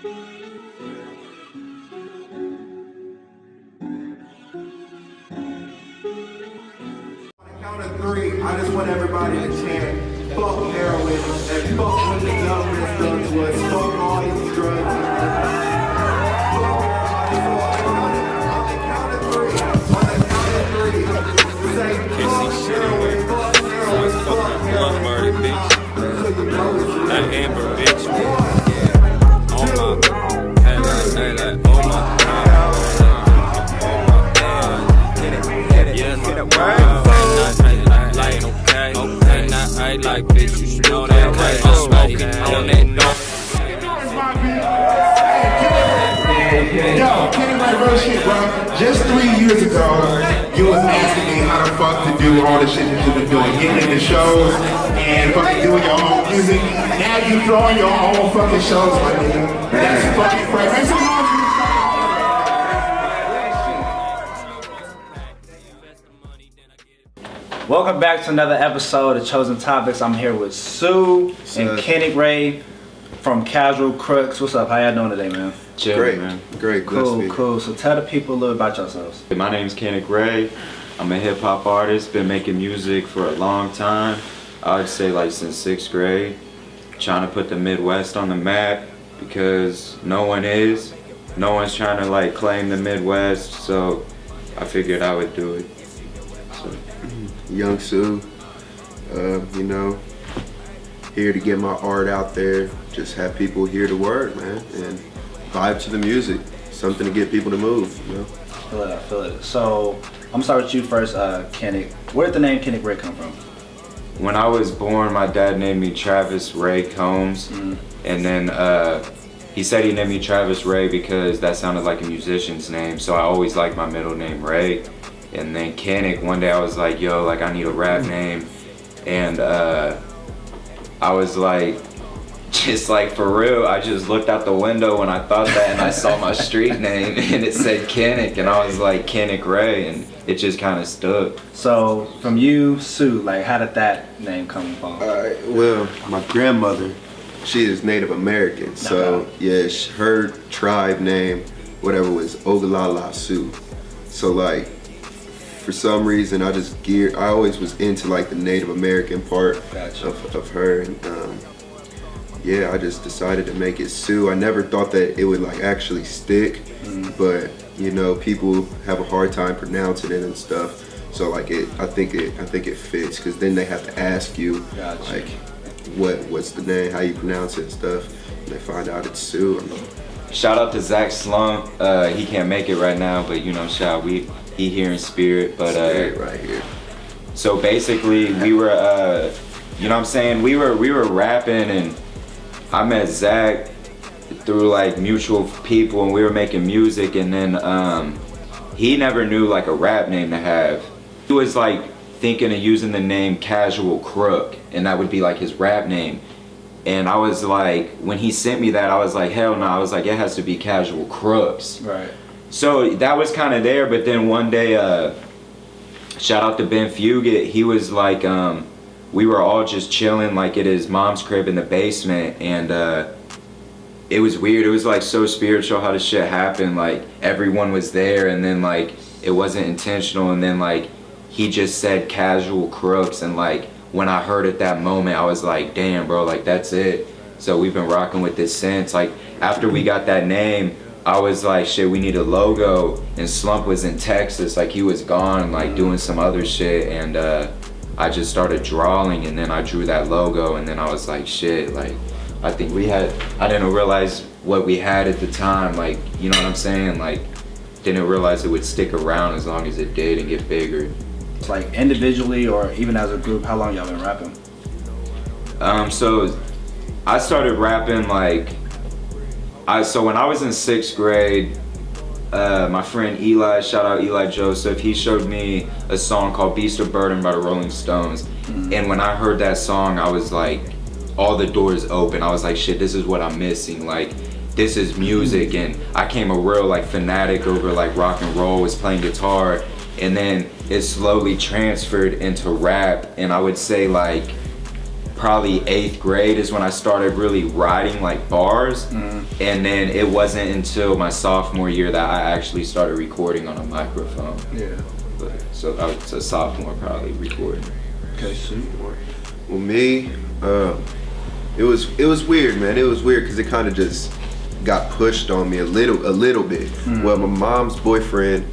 Count of three, I just want everybody to chant, fuck heroin, and fuck what the government done to us, fuck all these drugs. On the count of three, say fuck heroin, fuck heroin, fuck heroin. That Amber bitch. Oh my, hey, like, oh my. Like bitch, you should know that. I'm smoking on that dope. Yo, Kenic, real shit, bro. Just 3 years ago, you was asking me how the fuck to do all the shit that you've been doing, getting into shows and fucking doing your own music. Now you throwing your own fucking shows, my nigga. That's fucking crazy. Make some noise for yourself. Welcome back to another episode of Chosen Topics. I'm here with Sue and Kenic Ray from Casual Crooks. What's up? How y'all doing today, man? Chill, Great, man. great. Cool. So tell the people a little about yourselves. My name's Kenic Ray. I'm a hip hop artist. Been making music for a long time. I would say like since 6th grade. Trying to put the Midwest on the map because no one is. No one's trying to like claim the Midwest, so I figured I would do it. So. Young Sue, you know, here to get my art out there, just have people hear the word, man, and vibe to the music, something to get people to move, you know. I feel it. So I'm gonna start with you first, Kenic. Where did the name Kenic Ray come from? When I was born, my dad named me Travis Ray Combs, and then he said he named me Travis Ray because that sounded like a musician's name, so I always liked my middle name Ray. And then Kenic, one day I was like, yo, like I need a rap name. And I was like, just like for real, I just looked out the window when I thought that and I saw my street name and it said Kenic and I was like Kenic Ray and it just kind of stuck. So from you, Sue, like how did that name come from? Alright, well, my grandmother, she is Native American, so yeah, her tribe name, whatever, was Ogallala Sioux. So like, for some reason, I always was into like the Native American part of her, and yeah, I just decided to make it Sue. I never thought that it would like actually stick, but you know, people have a hard time pronouncing it and stuff. So like I think it fits, because then they have to ask you like what's the name, how you pronounce it and stuff, and they find out it's Sue. Shout out to Zach Slump. He can't make it right now, but you know, he here in spirit. But right here. So basically, we were, you know what I'm saying? We were rapping, and I met Zach through like mutual people, and we were making music, and then he never knew like a rap name to have. He was like thinking of using the name Casual Crook, and that would be like his rap name. And I was like, when he sent me that, I was like, hell no. I was like, it has to be Casual Crooks. Right. So that was kind of there, but then one day, shout out to Ben Fugit, he was like, we were all just chilling like at his mom's crib in the basement, and it was weird. It was like so spiritual how this shit happened. Like everyone was there, and then like it wasn't intentional, and then like he just said Casual Crooks, and like when I heard it that moment, I was like, damn bro, like that's it. So we've been rocking with this since. Like after we got that name, I was like, shit, we need a logo, and Slump was in Texas, like he was gone, like doing some other shit, and I just started drawing, and then I drew that logo, and then I was like, shit, like I think I didn't realize what we had at the time, like, you know what I'm saying, like, didn't realize it would stick around as long as it did and get bigger. Like individually or even as a group, how long y'all been rapping? So I started rapping like, so when I was in 6th grade, my friend Eli, shout out Eli Joseph, he showed me a song called Beast of Burden by the Rolling Stones. And when I heard that song, I was like, all the doors open. I was like, shit, this is what I'm missing. Like, this is music. And I came a real like fanatic over like rock and roll, was playing guitar. And then it slowly transferred into rap. And I would say like, probably 8th grade is when I started really writing like bars, and then it wasn't until my sophomore year that I actually started recording on a microphone. Yeah. So I was a sophomore probably recording. Okay, super. Well, me, it was weird, man. It was weird because it kind of just got pushed on me a little bit. Well, my mom's boyfriend,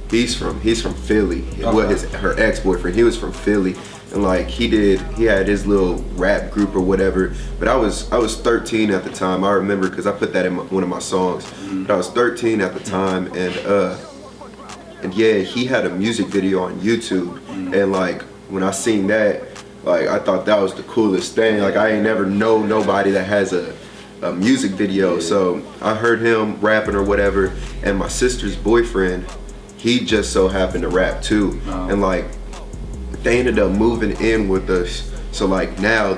he's from Philly. Well, her ex-boyfriend, he was from Philly, and like he had his little rap group or whatever. But I was 13 at the time. I remember because I put that in one of my songs. But I was 13 at the time, and yeah, he had a music video on YouTube, and like when I seen that, like I thought that was the coolest thing. Like I ain't never know nobody that has a music video. So I heard him rapping or whatever, and my sister's boyfriend, he just so happened to rap too. And like they ended up moving in with us. So like now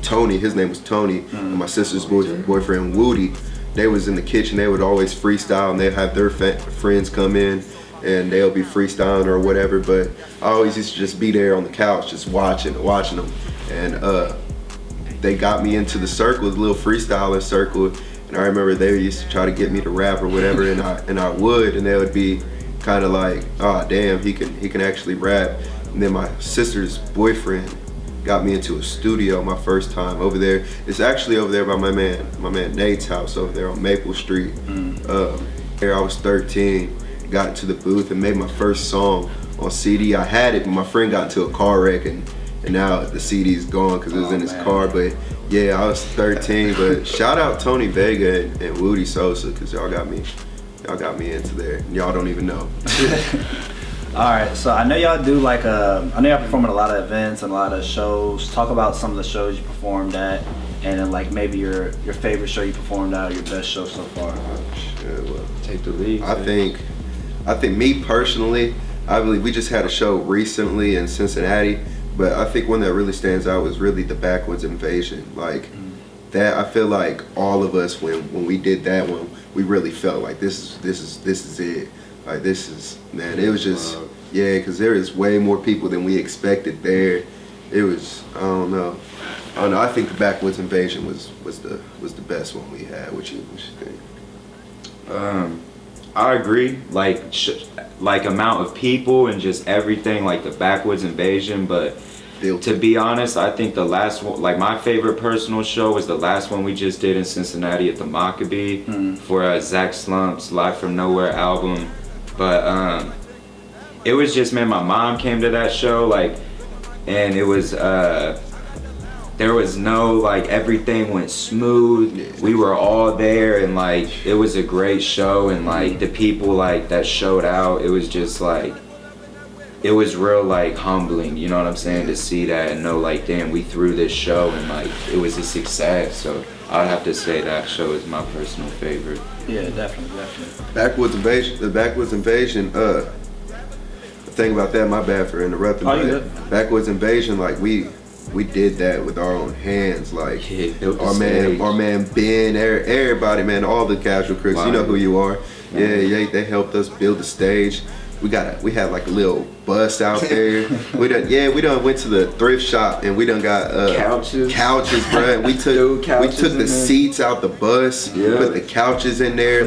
Tony, his name was Tony, and my sister's boyfriend Woody, they was in the kitchen. They would always freestyle, and they'd have their friends come in and they'll be freestyling or whatever. But I always used to just be there on the couch just watching them. And they got me into the circle, the little freestyling circle, and I remember they used to try to get me to rap or whatever, and I would, and they would be kind of like, oh damn, he can actually rap. And then my sister's boyfriend got me into a studio my first time over there. It's actually over there by my man Nate's house over there on Maple Street. There I was 13, got into the booth and made my first song on CD. I had it, but my friend got into a car wreck, and now the CD's gone because it was in his car. But yeah, I was 13. But shout out Tony Vega and Woody Sosa, because y'all got me into there. Y'all don't even know. All right, so I know y'all do like I know y'all perform at a lot of events and a lot of shows. Talk about some of the shows you performed at, and then like maybe your favorite show you performed at, or your best show so far. Yeah, well, Take the lead. I think me personally, I believe we just had a show recently in Cincinnati, but I think one that really stands out was really the Backwoods Invasion. Like that, I feel like all of us when we did that one, we really felt like this is it. Like this is, man, it was just, yeah, because there is way more people than we expected there. It was, I don't know. I think the Backwoods Invasion was the best one we had. What you think? I agree. Like amount of people and just everything, like the Backwoods Invasion. But to be honest, I think the last one, like my favorite personal show, was the last one we just did in Cincinnati at the Maccabee for Zach Slump's Live from Nowhere album. But it was just, man, my mom came to that show, like, and it was there was no, like, everything went smooth. We were all there, and like it was a great show, and like the people like that showed out, it was just like, it was real like humbling, you know what I'm saying, to see that and know like, damn, we threw this show and like it was a success. So I'd have to say that show is my personal favorite. Yeah, definitely. Backwoods Invasion. The Backwoods Invasion. The thing about that, my bad for interrupting. But Backwoods Invasion, like we did that with our own hands. Like our man Ben, everybody, man, all the casual crooks. You know who you are. Yeah, they helped us build the stage. We had like a little bus out there. we done went to the thrift shop and we done got couches, bro. And we took the seats out the bus, put the couches in there,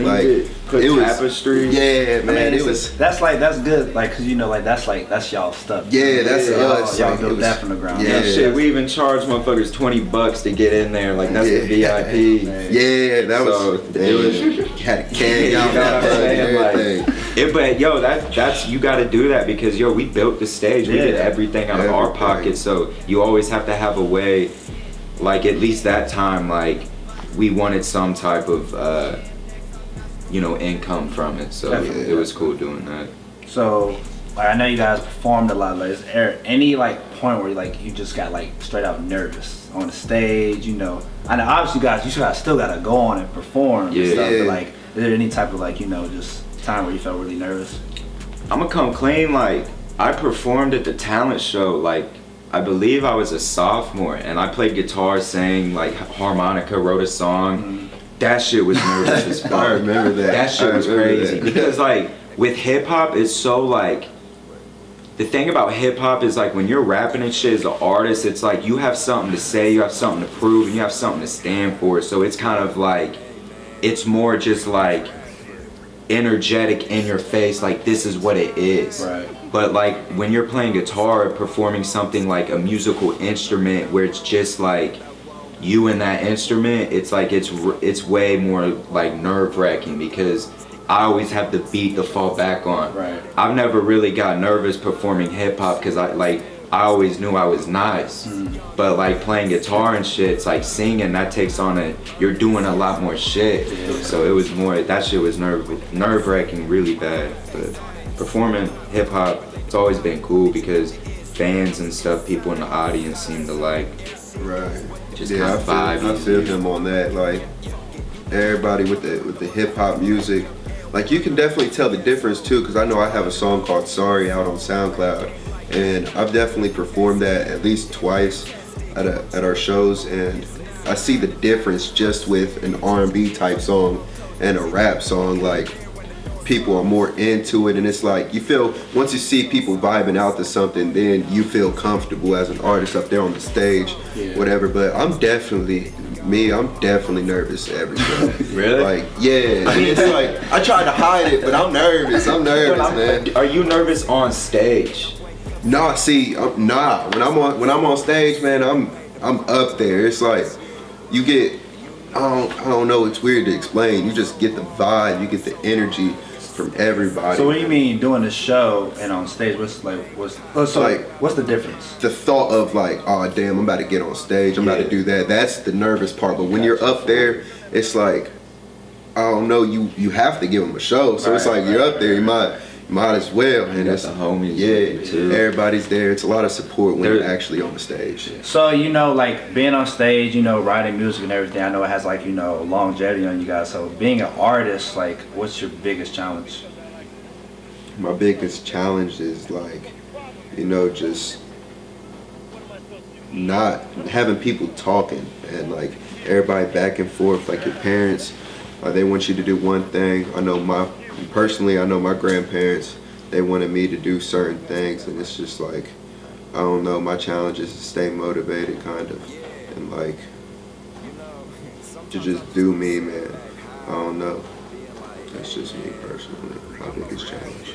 put tapestries. Yeah, man, I mean, that's good, like, cause you know, like that's y'all stuff. Yeah, that's us. Y'all built that from the ground. Yeah, shit. We even charged motherfuckers $20 to get in there. Like that's the VIP. Yeah, that was. It was had a can out there. But yo, that's you got to do that because yo, we built the stage. We did everything out of our pocket. So you always have to have a way. Like at least that time, like we wanted some type of income from it. So it was cool doing that. So like, I know you guys performed a lot. Like, is there any like point where like you just got like straight out nervous on the stage? You know, I know obviously you guys still gotta go on and perform and stuff. But like, is there any type of like just time where you felt really nervous? I'm gonna come clean. Like I performed at the talent show. Like I believe I was a sophomore, and I played guitar, sang like harmonica, wrote a song. That shit was nervous as fuck. I remember that. That shit was crazy because like with hip hop, it's so like the thing about hip hop is like when you're rapping and shit as an artist, it's like you have something to say, you have something to prove, and you have something to stand for. So it's kind of like, it's more just like energetic in your face, like this is what it is. Right. But like when you're playing guitar or performing something like a musical instrument where it's just like you and that instrument, it's like it's way more like nerve-wracking because I always have the beat to fall back on. Right. I've never really got nervous performing hip hop because I always knew I was nice. But like playing guitar and shit, it's like singing, that takes on you're doing a lot more shit. Yeah. So it was more, that shit was nerve-wracking really bad. But performing hip hop, it's always been cool because fans and stuff, people in the audience seem to like. Right. Just kind of vibe. I feel him on that. Like everybody with the hip hop music, like you can definitely tell the difference too. Because I know I have a song called "Sorry" out on SoundCloud, and I've definitely performed that at least twice at our shows, and I see the difference just with an R&B type song and a rap song. Like people are more into it, and it's like you feel once you see people vibing out to something, then you feel comfortable as an artist up there on the stage, whatever. But I'm definitely nervous every show. Really? Like, yeah. And it's like I try to hide it, but I'm nervous. I'm nervous, man. Are you nervous on stage? Nah, see, nah. When I'm on stage, man, I'm up there. It's like you get, I don't know. It's weird to explain. You just get the vibe. You get the energy from everybody. So what do you mean doing the show and on stage? What's the difference? The thought of like, oh damn, I'm about to get on stage. I'm about to do that. That's the nervous part. But when you're up there, it's like, I don't know. You have to give them a show. So it's like you're up there. You might as well. And that's the homies. Yeah, too. Everybody's there. It's a lot of support when you're actually on the stage. So, like being on stage, writing music and everything, I know it has like, longevity on you guys. So being an artist, like what's your biggest challenge? My biggest challenge is like, just not having people talking and like everybody back and forth. Like your parents, they want you to do one thing. I know my grandparents, they wanted me to do certain things, and it's just like, I don't know, my challenge is to stay motivated kind of, and like, to just do me, man. I don't know. That's just me personally, my biggest challenge.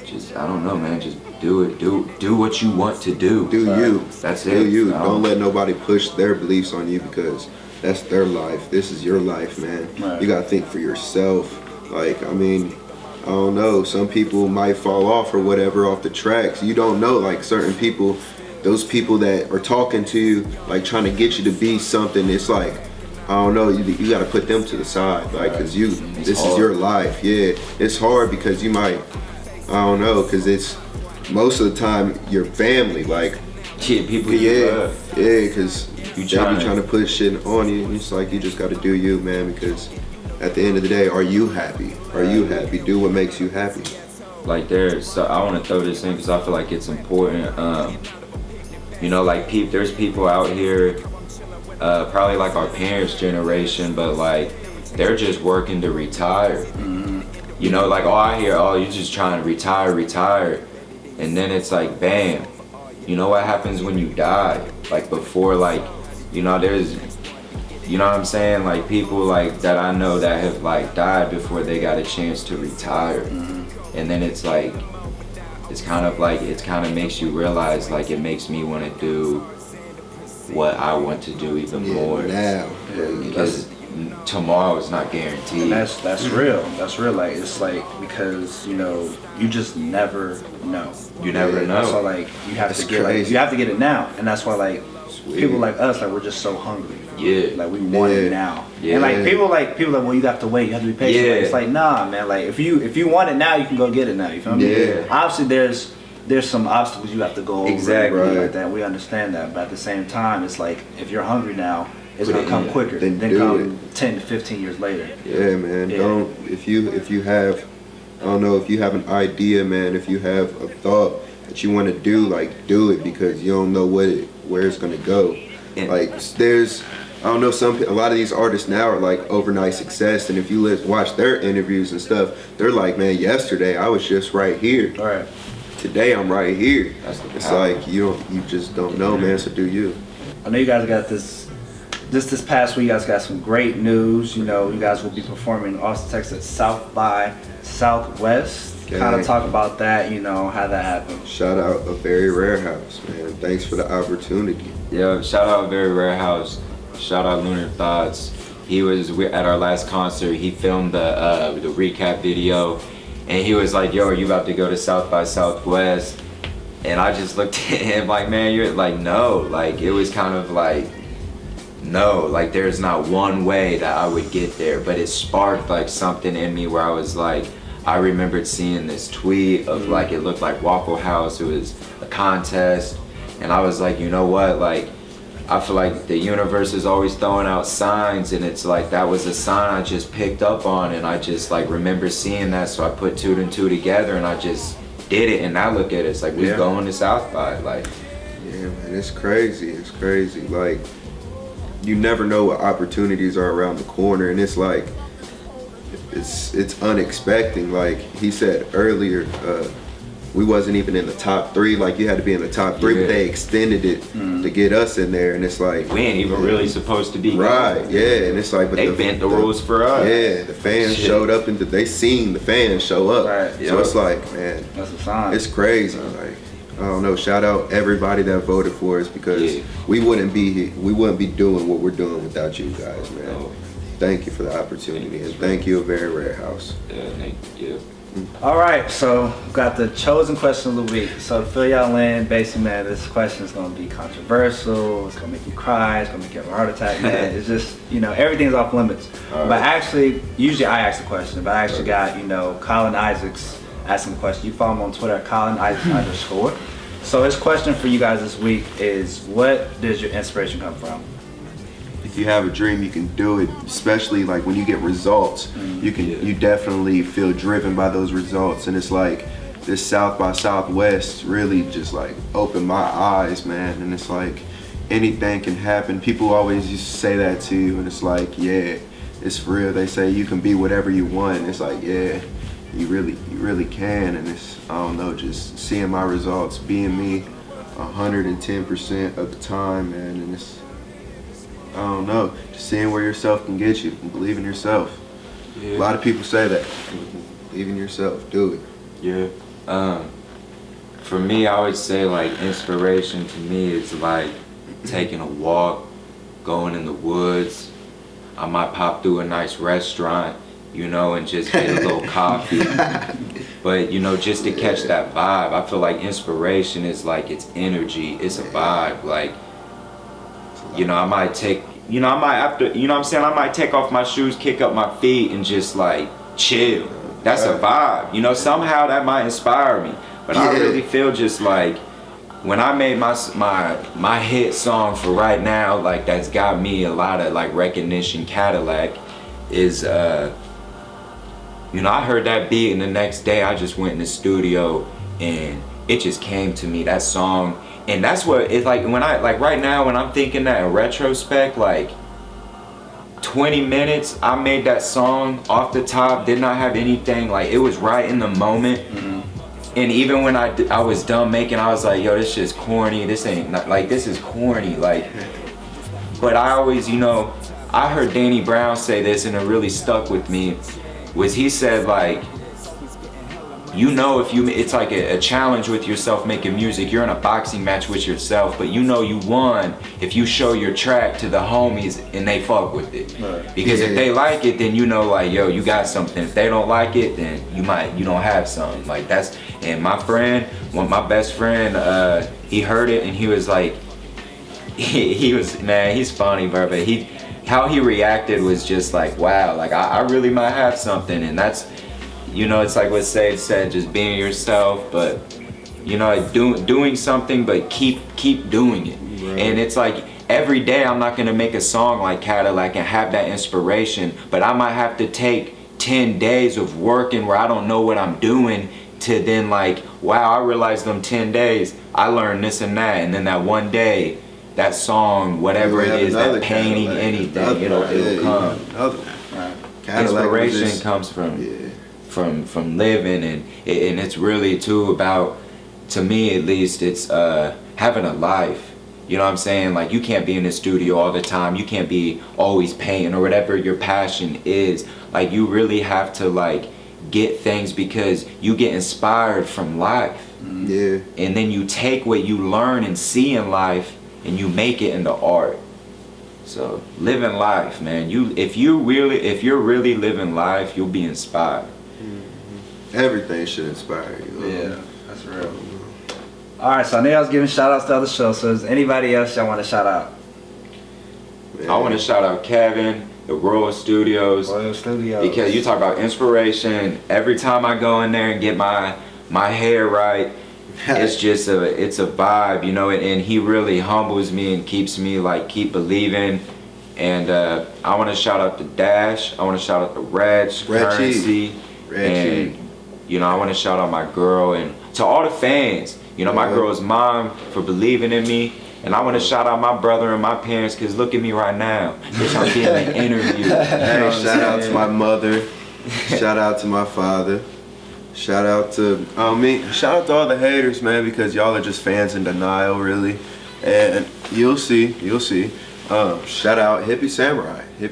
Just, I don't know, man, just do it. Do what you want to do. Do you. That's it. Do you. Don't let nobody push their beliefs on you because that's their life. This is your life, man. Right. You gotta think for yourself. Like, I mean, I don't know. Some people might fall off or whatever off the tracks. You don't know. Like certain people, those people that are talking to you, like trying to get you to be something. It's like, I don't know. You gotta put them to the side, like, cause this is your life. Yeah, it's hard because you might, I don't know, cause it's most of the time your family, like. Yeah, people. Cause they be trying to put shit on you, and it's like you just got to do you, man. Because at the end of the day, are you happy? Are you happy? Do what makes you happy. Like so I want to throw this in because I feel like it's important. Like there's people out here, probably like our parents' generation, but like they're just working to retire. Like I hear, you're just trying to retire, and then it's like, bam. You know what happens when you die? Like before, like, there's, what I'm saying? Like people like that I know that have like died before they got a chance to retire. And then it's like, it kind of makes you realize like it makes me want to do what I want to do even more. Now. Because tomorrow is not guaranteed. And that's real. That's real. Like it's like because you just never know. You never know. So like you have to get it now, and that's why like people like us, like we're just so hungry. Yeah. Like we want it now. Yeah. And like people like well you have to wait. You have to be patient. Yeah. Like, it's like nah, man. Like if you want it now, you can go get it now. You feel me? Yeah. Obviously there's some obstacles you have to go over. Exactly. And like that. We understand that, but at the same time, it's like if you're hungry now. It's gonna come quicker than come 10 to 15 years later. Yeah, man. Yeah. If you have, I don't know, if you have an idea, man, if you have a thought that you want to do, like do it because you don't know where it's gonna go. Like there's I don't know, a lot of these artists now are like overnight success, and if you watch their interviews and stuff, they're like, man, yesterday I was just right here. All right. Today I'm right here. It's power. like you just don't know, man. So do you? I know you guys got this. Just this past week, you guys got some great news. You know, you guys will be performing in Austin, Texas, South by Southwest. Okay. Kind of talk about that. You know, how that happened. Shout out A Very Rare House, man. Thanks for the opportunity. Yeah, shout out Very Rare House. Shout out Lunar Thoughts. He was at our last concert. He filmed the recap video, and he was like, "Yo, are you about to go to South by Southwest?" And I just looked at him like, "Man, you're like, no." Like it was kind of like, no, like there's not one way that I would get there, but it sparked like something in me where I was like, I remembered seeing this tweet of like, it looked like Waffle House, it was a contest, and I was like, you know what, like, I feel like the universe is always throwing out signs, and it's like, that was a sign I just picked up on, and I just like remember seeing that, so I put 2 and 2 together, and I just did it, and now look at it, it's like, we're going to South by, like. Yeah, man, it's crazy, like, you never know what opportunities are around the corner, and it's like, it's unexpected. Like he said earlier, we wasn't even in the top 3. Like you had to be in the top 3, but they extended it to get us in there, and it's like we ain't even really supposed to be right. Yeah, and it's like, but they bent the rules for us. Yeah, the fans showed up, and they seen the fans show up. Right. So it's like, man, That's a sign. it's crazy. Like I don't know. Shout out everybody that voted for us, because we wouldn't be here. We wouldn't be doing what we're doing without you guys, man. No. Thank you for the opportunity, and thank you, A Very Rare House. Yeah, thank you. All right, so we've got the chosen question of the week. So to fill y'all in, basically, man, this question is going to be controversial. It's going to make you cry. It's going to make you have a heart attack, man. It's just, you know, everything's off limits. But actually, usually I ask the question, but I actually got, you know, Colin Isaacs asking the question. You follow him on Twitter at Colin Isaacs _ So his question for you guys this week is, what does your inspiration come from? If you have a dream, you can do it. Especially like when you get results, you definitely feel driven by those results. And it's like this South by Southwest really just like opened my eyes, man. And it's like anything can happen. People always used to say that to you, and it's like, yeah, it's for real. They say you can be whatever you want. It's like, yeah, you really can. And it's, I don't know, just seeing my results, being me 110% of the time, man. And it's, I don't know, just seeing where yourself can get you and believe in yourself. Yeah. A lot of people say that. Believe in yourself, do it. Yeah. For me, I would say like inspiration to me is like taking a walk, going in the woods. I might pop through a nice restaurant, you know, and just get a little coffee. But, you know, just to catch that vibe, I feel like inspiration is like, it's energy, it's a vibe. Like, you know, I might take, you know, I might after, you know what I'm saying? I might take off my shoes, kick up my feet, and just like chill. That's a vibe. You know, somehow that might inspire me. But I really feel just like, when I made my hit song for right now, like that's got me a lot of like recognition, Cadillac, is you know, I heard that beat, and the next day I just went in the studio and it just came to me, that song. And that's what it's like when I, like right now when I'm thinking that in retrospect, like 20 minutes I made that song off the top, did not have anything, like it was right in the moment. And even when I was done making, I was like, yo, this shit's corny, this ain't not, like this is corny, like. But I always, you know, I heard Danny Brown say this and it really stuck with me, was he said like, you know, if you, it's like a challenge with yourself making music. You're in a boxing match with yourself, but you know you won if you show your track to the homies and they fuck with it. Right. Because if they like it, then you know, like, yo, you got something. If they don't like it, then you don't have something. Like that's, and my friend, my best friend, he heard it and he was like, he was, man, he's funny, bro, but how he reacted was just like, wow, like I really might have something. And that's, you know, it's like what Sage said, just being yourself, but you know, doing something, but keep doing it. Right. And it's like every day I'm not gonna make a song like Cadillac and have that inspiration, but I might have to take 10 days of working where I don't know what I'm doing to then like, wow, I realized them 10 days I learned this and that, and then that one day that song, whatever You'll it have is, that another painting, Cadillac, anything, another- it'll come. Another one. Cadillac was Inspiration just- comes from Yeah. from living, and it's really too about, to me at least, it's having a life. You know what I'm saying? Like, you can't be in the studio all the time. You can't be always painting or whatever your passion is. Like, you really have to like get things because you get inspired from life. Yeah. And then you take what you learn and see in life and you make it into art. So living life, man. If you're really living life, you'll be inspired. Everything should inspire you. Yeah, that's real. All right, so I knew I was giving shout outs to other shows. So is anybody else y'all want to shout out? Man. I want to shout out Kevin, the Royal Studios. Royal Studios. Because you talk about inspiration. Every time I go in there and get my hair right, it's just it's a vibe, you know, and he really humbles me and keeps me like keep believing. And I want to shout out to Dash. I want to shout out to Currency. And you know, I want to shout out my girl and to all the fans. You know, my girl's mom for believing in me. And I want to shout out my brother and my parents because look at me right now. Bitch, I'm getting an interview. Hey, shout out to my mother. Shout out to my father. Shout out to shout out to all the haters, man, because y'all are just fans in denial, really. And you'll see. Shout out Hippie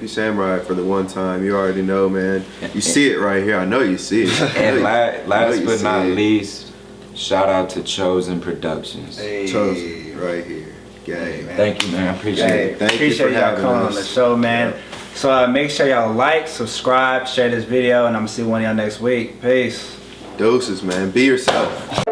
Samurai for the one time. You already know, man. You see it right here. I know you see it. And last but not least, shout out to Chosen Productions. Hey. Chosen right here. Gang. Thank you, man. I appreciate it. Thank you Appreciate for y'all having coming on us. the show, man. Yeah. So make sure y'all like, subscribe, share this video, and I'm gonna see one of y'all next week. Peace. Doses, man. Be yourself.